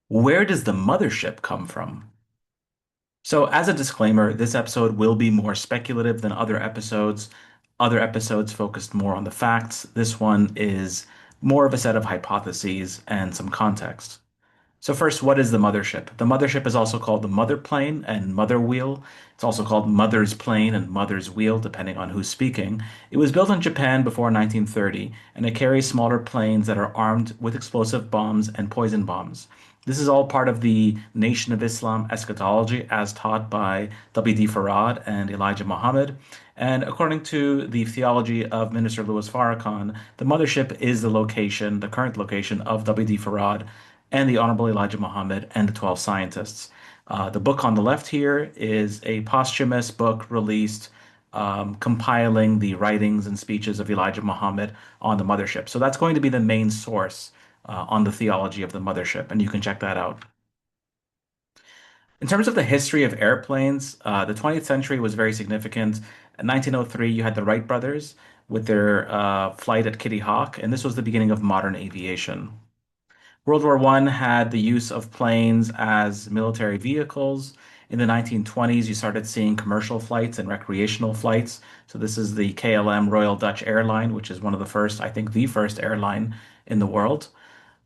Where does the mothership come from? So, as a disclaimer, this episode will be more speculative than other episodes. Other episodes focused more on the facts. This one is more of a set of hypotheses and some context. So first, what is the mothership? The mothership is also called the mother plane and mother wheel. It's also called mother's plane and mother's wheel, depending on who's speaking. It was built in Japan before 1930, and it carries smaller planes that are armed with explosive bombs and poison bombs. This is all part of the Nation of Islam eschatology as taught by W.D. Farad and Elijah Muhammad. And according to the theology of Minister Louis Farrakhan, the mothership is the location, the current location of W.D. Farad and the Honorable Elijah Muhammad and the 12 scientists. The book on the left here is a posthumous book released compiling the writings and speeches of Elijah Muhammad on the mothership. So that's going to be the main source on the theology of the mothership, and you can check that out. In terms of the history of airplanes, the 20th century was very significant. In 1903, you had the Wright brothers with their flight at Kitty Hawk, and this was the beginning of modern aviation. World War I had the use of planes as military vehicles. In the 1920s, you started seeing commercial flights and recreational flights. So this is the KLM Royal Dutch Airline, which is one of the first, I think, the first airline in the world.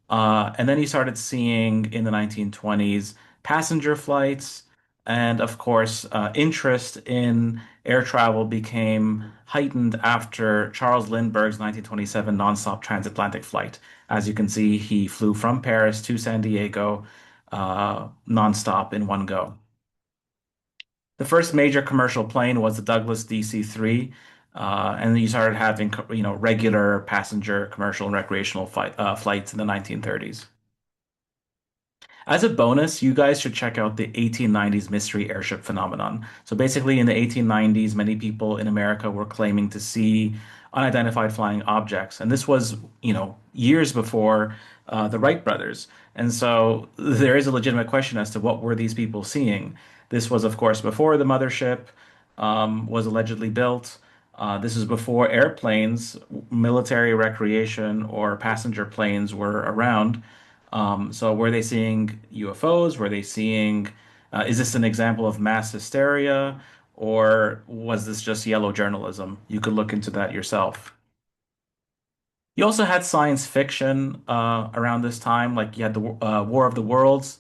And then you started seeing in the 1920s passenger flights. And of course, interest in air travel became heightened after Charles Lindbergh's 1927 nonstop transatlantic flight. As you can see, he flew from Paris to San Diego nonstop in one go. The first major commercial plane was the Douglas DC-3, and then you started having, regular passenger, commercial, and recreational flights in the 1930s. As a bonus, you guys should check out the 1890s mystery airship phenomenon. So basically, in the 1890s, many people in America were claiming to see unidentified flying objects, and this was, years before the Wright brothers. And so there is a legitimate question as to what were these people seeing. This was, of course, before the mothership was allegedly built. This is before airplanes, military recreation, or passenger planes were around. So were they seeing UFOs? Were they seeing, is this an example of mass hysteria, or was this just yellow journalism? You could look into that yourself. You also had science fiction around this time, like you had the War of the Worlds,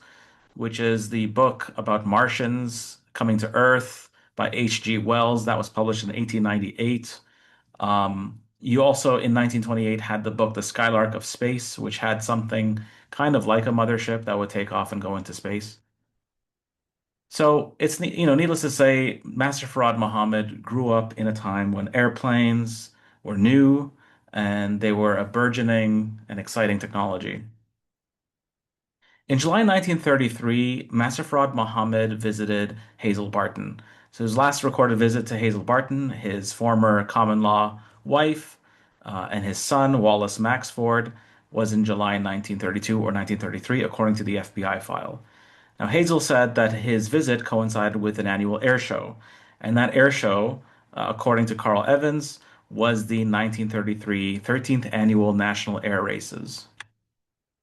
which is the book about Martians coming to Earth by H.G. Wells. That was published in 1898. You also, in 1928, had the book The Skylark of Space, which had something kind of like a mothership that would take off and go into space. So it's, needless to say, Master Farad Muhammad grew up in a time when airplanes were new and they were a burgeoning and exciting technology. In July 1933, Master Farad Muhammad visited Hazel Barton. So his last recorded visit to Hazel Barton, his former common law wife, and his son, Wallace Maxford, was in July 1932 or 1933, according to the FBI file. Now, Hazel said that his visit coincided with an annual air show, and that air show, according to Carl Evans, was the 1933 13th Annual National Air Races.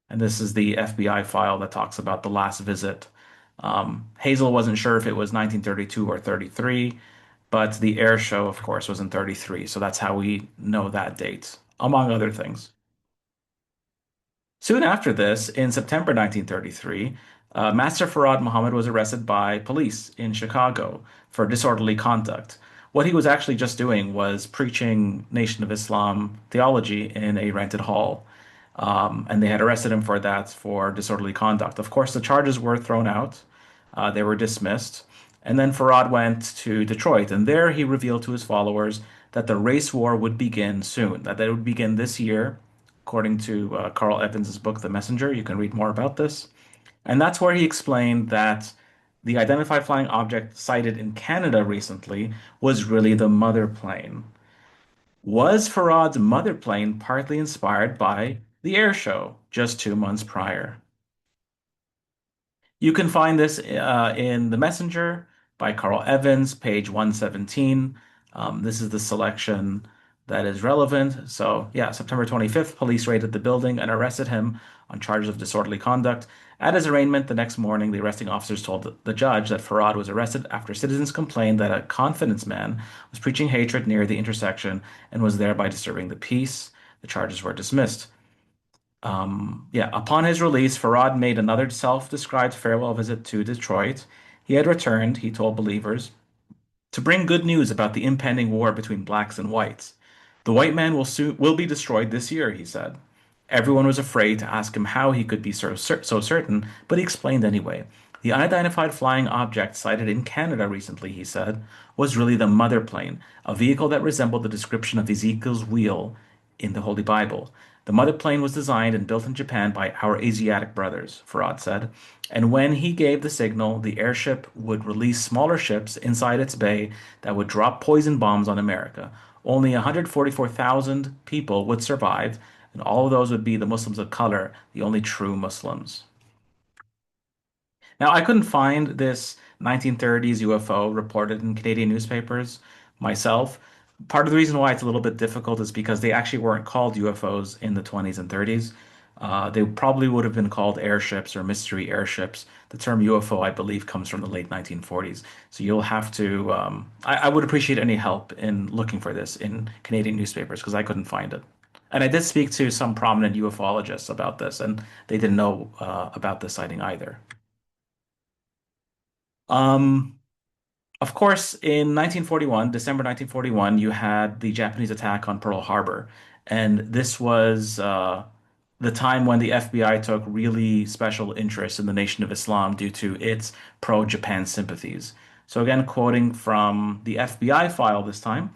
And this is the FBI file that talks about the last visit. Hazel wasn't sure if it was 1932 or 33, but the air show, of course, was in 33. So that's how we know that date, among other things. Soon after this, in September 1933, Master Farad Muhammad was arrested by police in Chicago for disorderly conduct. What he was actually just doing was preaching Nation of Islam theology in a rented hall. And they had arrested him for that, for disorderly conduct. Of course, the charges were thrown out, they were dismissed. And then Farad went to Detroit, and there he revealed to his followers that the race war would begin soon, that it would begin this year, according to Carl Evans's book, The Messenger. You can read more about this. And that's where he explained that the identified flying object sighted in Canada recently was really the mother plane. Was Farad's mother plane partly inspired by the air show just 2 months prior? You can find this in The Messenger by Carl Evans, page 117. This is the selection that is relevant. So, yeah, September 25th, police raided the building and arrested him on charges of disorderly conduct. At his arraignment the next morning, the arresting officers told the judge that Farad was arrested after citizens complained that a confidence man was preaching hatred near the intersection and was thereby disturbing the peace. The charges were dismissed. Yeah, upon his release, Farad made another self-described farewell visit to Detroit. He had returned, he told believers, to bring good news about the impending war between blacks and whites. The white man will be destroyed this year, he said. Everyone was afraid to ask him how he could be so certain, but he explained anyway. The unidentified flying object sighted in Canada recently, he said, was really the mother plane, a vehicle that resembled the description of Ezekiel's wheel in the Holy Bible. The mother plane was designed and built in Japan by our Asiatic brothers, Farad said. And when he gave the signal, the airship would release smaller ships inside its bay that would drop poison bombs on America. Only 144,000 people would survive, and all of those would be the Muslims of color, the only true Muslims. Now, I couldn't find this 1930s UFO reported in Canadian newspapers myself. Part of the reason why it's a little bit difficult is because they actually weren't called UFOs in the 20s and 30s. They probably would have been called airships or mystery airships. The term UFO, I believe, comes from the late 1940s. So you'll have to, I would appreciate any help in looking for this in Canadian newspapers because I couldn't find it. And I did speak to some prominent ufologists about this, and they didn't know about this sighting either. Um, of course, in 1941, December 1941, you had the Japanese attack on Pearl Harbor. And this was the time when the FBI took really special interest in the Nation of Islam due to its pro-Japan sympathies. So, again, quoting from the FBI file this time,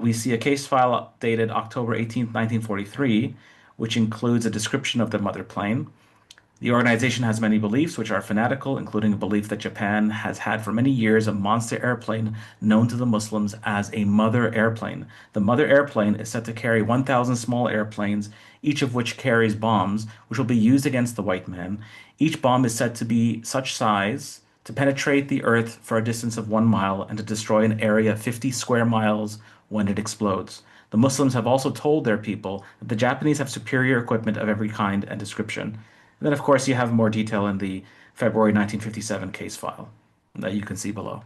we see a case file dated October 18th, 1943, which includes a description of the mother plane. The organization has many beliefs which are fanatical, including a belief that Japan has had for many years a monster airplane known to the Muslims as a mother airplane. The mother airplane is said to carry 1,000 small airplanes, each of which carries bombs, which will be used against the white man. Each bomb is said to be such size to penetrate the earth for a distance of 1 mile and to destroy an area 50 square miles when it explodes. The Muslims have also told their people that the Japanese have superior equipment of every kind and description. And then, of course, you have more detail in the February 1957 case file that you can see below.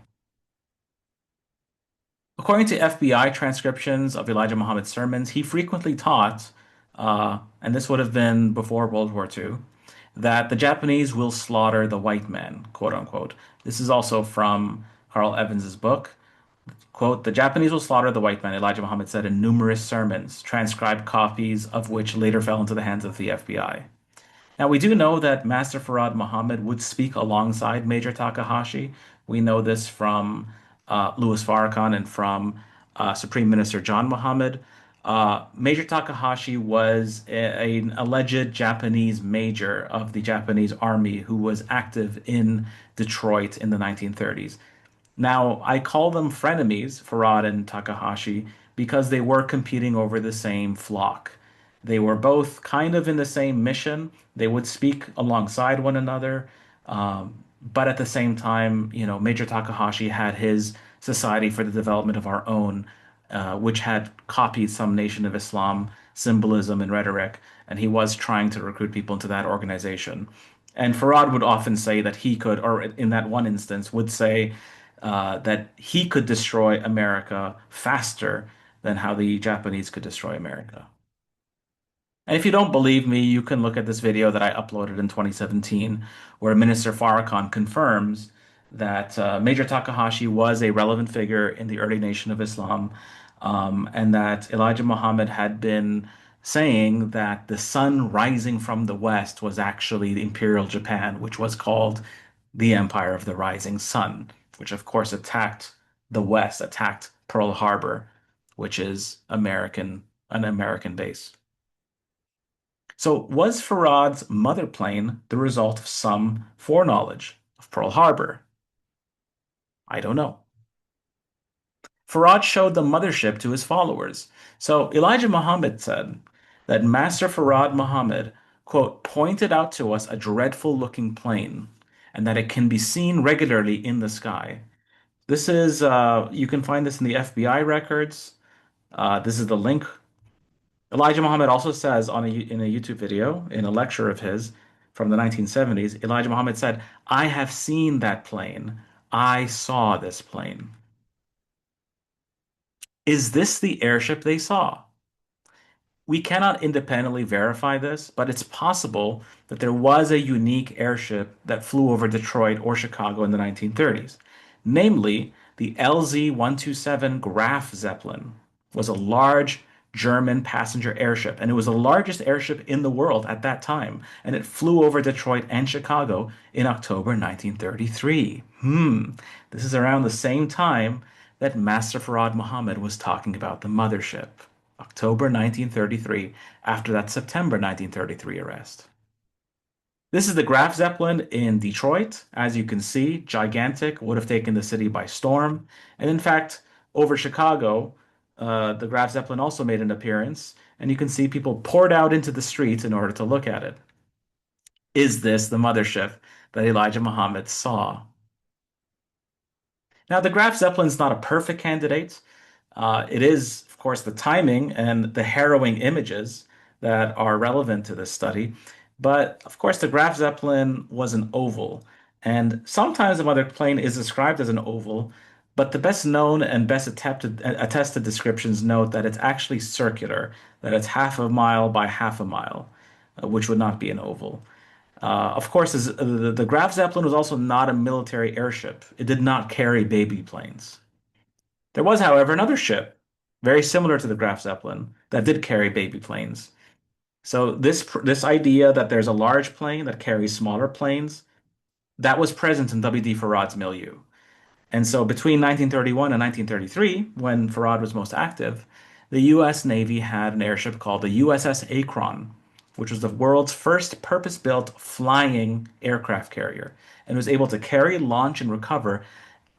According to FBI transcriptions of Elijah Muhammad's sermons, he frequently taught, and this would have been before World War II, that the Japanese will slaughter the white man, quote unquote. This is also from Carl Evans's book. Quote, the Japanese will slaughter the white man, Elijah Muhammad said in numerous sermons, transcribed copies of which later fell into the hands of the FBI. Now, we do know that Master Farad Muhammad would speak alongside Major Takahashi. We know this from Louis Farrakhan and from Supreme Minister John Muhammad. Major Takahashi was an alleged Japanese major of the Japanese army who was active in Detroit in the 1930s. Now, I call them frenemies, Farad and Takahashi, because they were competing over the same flock. They were both kind of in the same mission. They would speak alongside one another. But at the same time, Major Takahashi had his Society for the Development of Our Own, which had copied some Nation of Islam symbolism and rhetoric, and he was trying to recruit people into that organization. And Farad would often say that he could, or in that one instance, would say that he could destroy America faster than how the Japanese could destroy America. And if you don't believe me, you can look at this video that I uploaded in 2017, where Minister Farrakhan confirms that Major Takahashi was a relevant figure in the early Nation of Islam, and that Elijah Muhammad had been saying that the sun rising from the west was actually the Imperial Japan, which was called the Empire of the Rising Sun, which of course attacked the West, attacked Pearl Harbor, which is an American base. So was Farad's mother plane the result of some foreknowledge of Pearl Harbor? I don't know. Farad showed the mothership to his followers. So Elijah Muhammad said that Master Farad Muhammad, quote, pointed out to us a dreadful looking plane and that it can be seen regularly in the sky. This is, you can find this in the FBI records. This is the link. Elijah Muhammad also says in a YouTube video, in a lecture of his from the 1970s, Elijah Muhammad said, I have seen that plane. I saw this plane. Is this the airship they saw? We cannot independently verify this, but it's possible that there was a unique airship that flew over Detroit or Chicago in the 1930s. Namely, the LZ-127 Graf Zeppelin was a large German passenger airship, and it was the largest airship in the world at that time, and it flew over Detroit and Chicago in October 1933. This is around the same time that Master Farad Muhammad was talking about the mothership. October 1933, after that September 1933 arrest. This is the Graf Zeppelin in Detroit. As you can see, gigantic, would have taken the city by storm. And in fact, over Chicago, the Graf Zeppelin also made an appearance, and you can see people poured out into the streets in order to look at it. Is this the mothership that Elijah Muhammad saw? Now, the Graf Zeppelin's not a perfect candidate. It is, of course, the timing and the harrowing images that are relevant to this study. But of course, the Graf Zeppelin was an oval. And sometimes the mother plane is described as an oval, but the best known and best attested descriptions note that it's actually circular, that it's half a mile by half a mile, which would not be an oval. Of course, the Graf Zeppelin was also not a military airship. It did not carry baby planes. There was, however, another ship very similar to the Graf Zeppelin that did carry baby planes. So this idea that there's a large plane that carries smaller planes, that was present in W.D. Farad's milieu. And so between 1931 and 1933, when Farad was most active, the U.S. Navy had an airship called the USS Akron, which was the world's first purpose-built flying aircraft carrier, and was able to carry, launch, and recover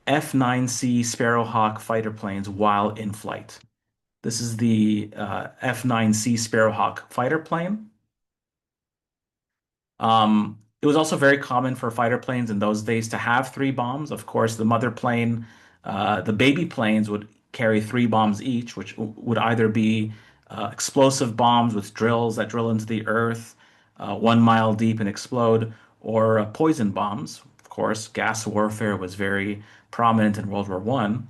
F-9C Sparrowhawk fighter planes while in flight. This is the F-9C Sparrowhawk fighter plane. It was also very common for fighter planes in those days to have three bombs. Of course, the mother plane, the baby planes would carry three bombs each, which would either be explosive bombs with drills that drill into the earth 1 mile deep and explode, or poison bombs. Of course, gas warfare was very prominent in World War One.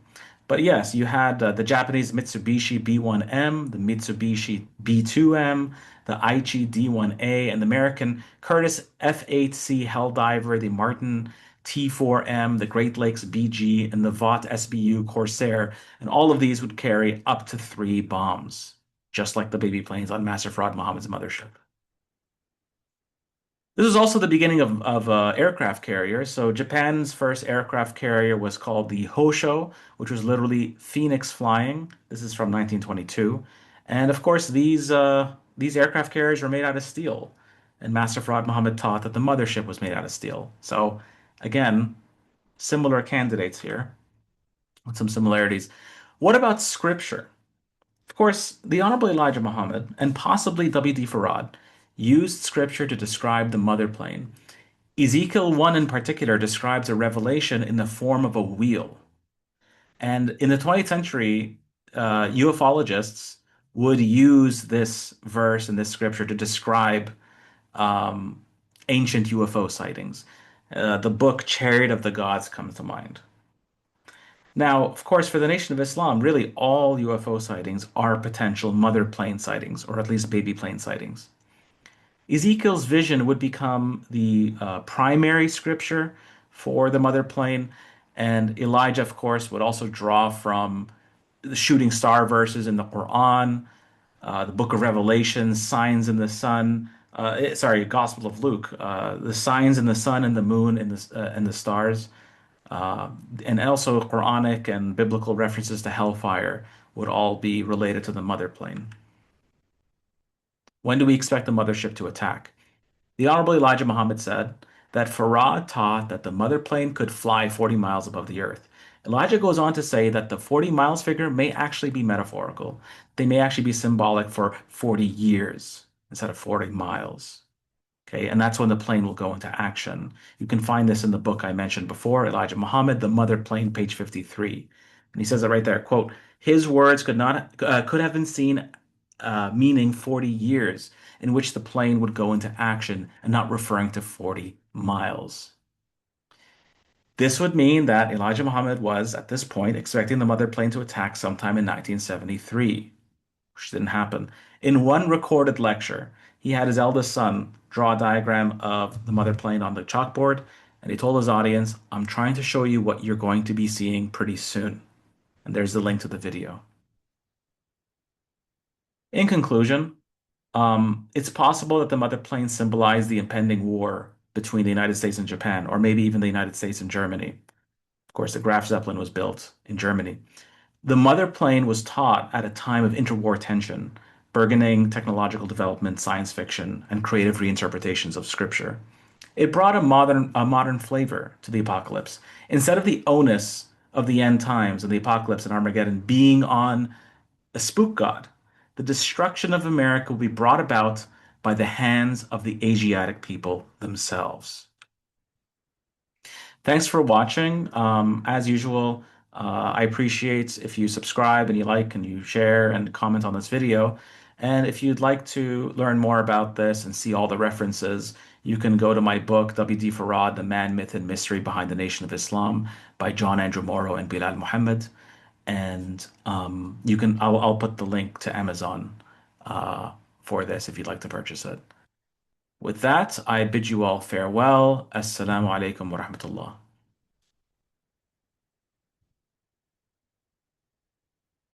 But yes, you had the Japanese Mitsubishi B1M, the Mitsubishi B2M, the Aichi D1A, and the American Curtiss F8C Helldiver, the Martin T4M, the Great Lakes BG, and the Vought SBU Corsair. And all of these would carry up to three bombs, just like the baby planes on Master Farad Muhammad's mothership. This is also the beginning of aircraft carriers. So Japan's first aircraft carrier was called the Hosho, which was literally Phoenix flying. This is from 1922. And of course, these aircraft carriers were made out of steel. And Master Farad Muhammad taught that the mothership was made out of steel. So again, similar candidates here with some similarities. What about scripture? Of course, the Honorable Elijah Muhammad and possibly W.D. Farad used scripture to describe the mother plane. Ezekiel 1 in particular describes a revelation in the form of a wheel. And in the 20th century, ufologists would use this verse and this scripture to describe um, ancient UFO sightings. The book Chariot of the Gods comes to mind. Now, of course, for the Nation of Islam, really all UFO sightings are potential mother plane sightings, or at least baby plane sightings. Ezekiel's vision would become the primary scripture for the mother plane, and Elijah, of course, would also draw from the shooting star verses in the Quran, the Book of Revelation, signs in the sun. Sorry, Gospel of Luke, the signs in the sun and the moon and the stars, uh, and also Quranic and biblical references to hellfire would all be related to the mother plane. When do we expect the mothership to attack? The Honorable Elijah Muhammad said that Farad taught that the mother plane could fly 40 miles above the earth. Elijah goes on to say that the 40 miles figure may actually be metaphorical. They may actually be symbolic for 40 years instead of 40 miles. Okay, and that's when the plane will go into action. You can find this in the book I mentioned before, Elijah Muhammad, The Mother Plane, page 53. And he says it right there, quote, His words could have been seen meaning 40 years in which the plane would go into action and not referring to 40 miles. This would mean that Elijah Muhammad was, at this point, expecting the mother plane to attack sometime in 1973, which didn't happen. In one recorded lecture, he had his eldest son draw a diagram of the mother plane on the chalkboard, and he told his audience, I'm trying to show you what you're going to be seeing pretty soon. And there's the link to the video. In conclusion, it's possible that the mother plane symbolized the impending war between the United States and Japan, or maybe even the United States and Germany. Of course, the Graf Zeppelin was built in Germany. The mother plane was taught at a time of interwar tension, burgeoning technological development, science fiction, and creative reinterpretations of scripture. It brought a modern flavor to the apocalypse. Instead of the onus of the end times and the apocalypse and Armageddon being on a spook god, the destruction of America will be brought about by the hands of the Asiatic people themselves. Thanks for watching. As usual, I appreciate if you subscribe and you like and you share and comment on this video. And if you'd like to learn more about this and see all the references, you can go to my book, W.D. Farad, The Man, Myth, and Mystery Behind the Nation of Islam by John Andrew Morrow and Bilal Muhammad. And I'll put the link to Amazon for this if you'd like to purchase it. With that, I bid you all farewell. Assalamu alaikum wa rahmatullah.